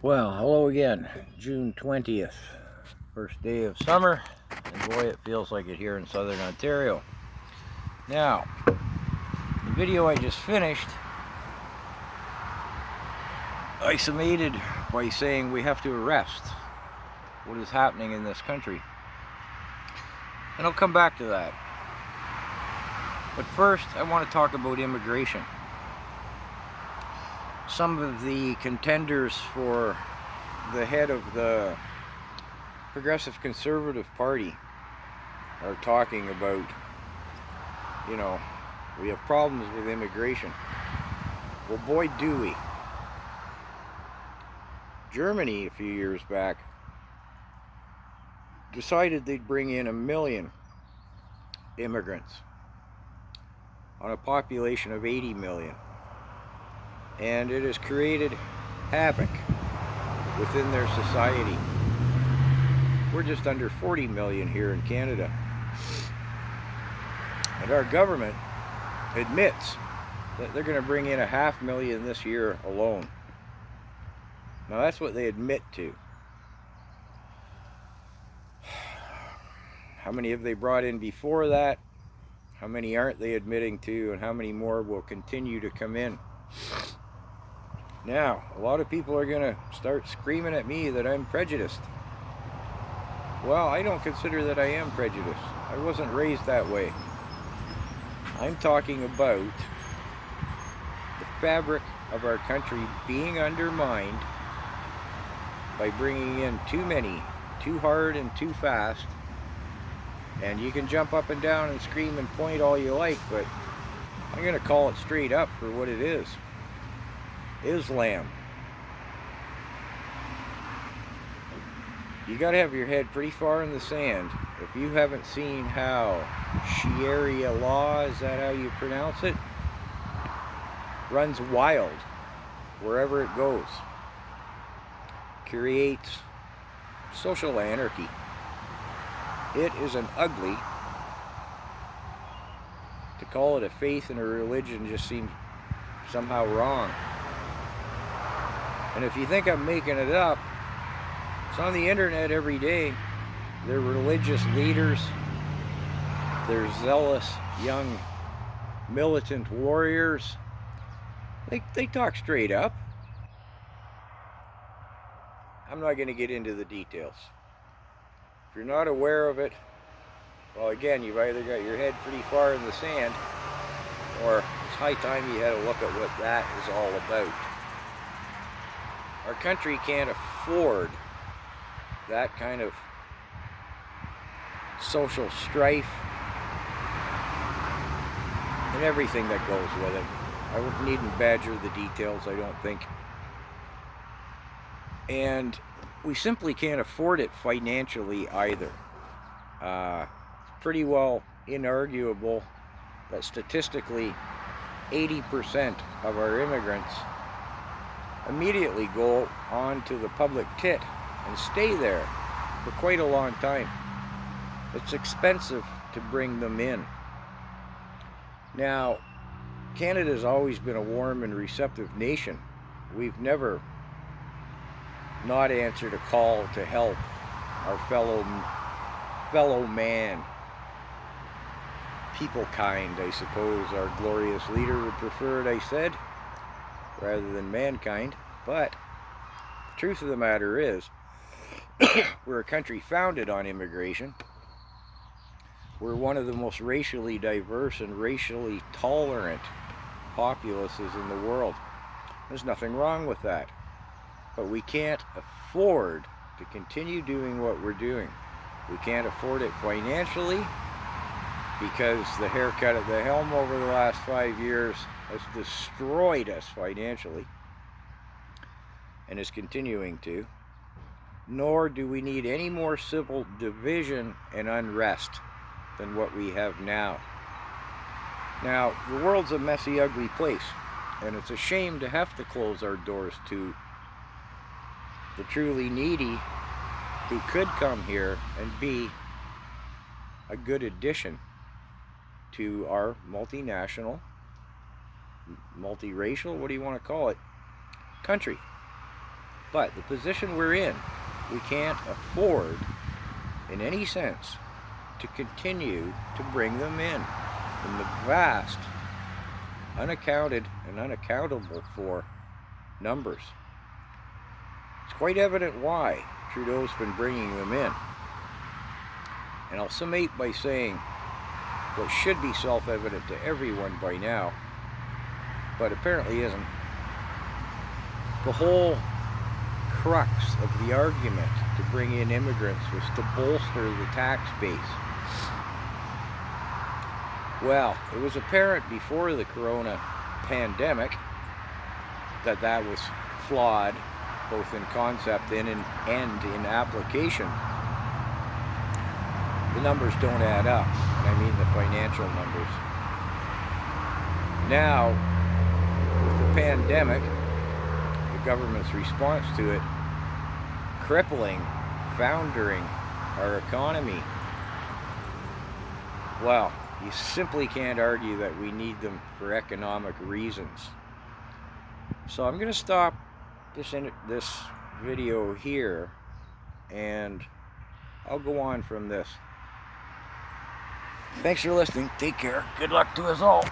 Well, hello again. June 20th, first day of summer, and boy, it feels like it here in southern Ontario. Now, the video I just finished, I summated by saying we have to arrest what is happening in this country. And I'll come back to that. But first, I want to talk about immigration. Some of the contenders for the head of the Progressive Conservative Party are talking about, we have problems with immigration. Well, boy, do we. Germany, a few years back, decided they'd bring in 1 million immigrants on a population of 80 million. And it has created havoc within their society. We're just under 40 million here in Canada. And our government admits that they're going to bring in 500,000 this year alone. Now that's what they admit to. How many have they brought in before that? How many aren't they admitting to? And how many more will continue to come in? Now, a lot of people are going to start screaming at me that I'm prejudiced. Well, I don't consider that I am prejudiced. I wasn't raised that way. I'm talking about the fabric of our country being undermined by bringing in too many, too hard and too fast. And you can jump up and down and scream and point all you like, but I'm going to call it straight up for what it is. Islam. You got to have your head pretty far in the sand if you haven't seen how Sharia law, is that how you pronounce it, runs wild wherever it goes, creates social anarchy. It is an ugly, to call it a faith and a religion just seems somehow wrong. And if you think I'm making it up, it's on the internet every day. They're religious leaders. They're zealous young militant warriors. They talk straight up. I'm not going to get into the details. If you're not aware of it, well, again, you've either got your head pretty far in the sand, or it's high time you had a look at what that is all about. Our country can't afford that kind of social strife and everything that goes with it. I needn't badger the details, I don't think. And we simply can't afford it financially either. It's pretty well inarguable that statistically 80% of our immigrants immediately go on to the public tit and stay there for quite a long time. It's expensive to bring them in. Now, Canada's always been a warm and receptive nation. We've never not answered a call to help our fellow man. People kind, I suppose our glorious leader would prefer it, I said, rather than mankind. But the truth of the matter is, we're a country founded on immigration. We're one of the most racially diverse and racially tolerant populaces in the world. There's nothing wrong with that. But we can't afford to continue doing what we're doing. We can't afford it financially because the haircut at the helm over the last 5 years has destroyed us financially and is continuing to. Nor do we need any more civil division and unrest than what we have now. Now, the world's a messy, ugly place, and it's a shame to have to close our doors to the truly needy who could come here and be a good addition to our multinational, multiracial, what do you want to call it, country. But the position we're in, we can't afford, in any sense, to continue to bring them in the vast, unaccounted and unaccountable for numbers. It's quite evident why Trudeau's been bringing them in. And I'll summate by saying what should be self-evident to everyone by now, but apparently isn't. The whole crux of the argument to bring in immigrants was to bolster the tax base. Well, it was apparent before the corona pandemic that that was flawed, both in concept and in application. The numbers don't add up, and I mean the financial numbers. Now, with the pandemic, the government's response to it, crippling, foundering our economy, well, you simply can't argue that we need them for economic reasons. So I'm going to stop this video here, and I'll go on from this. Thanks for listening. Take care. Good luck to us all.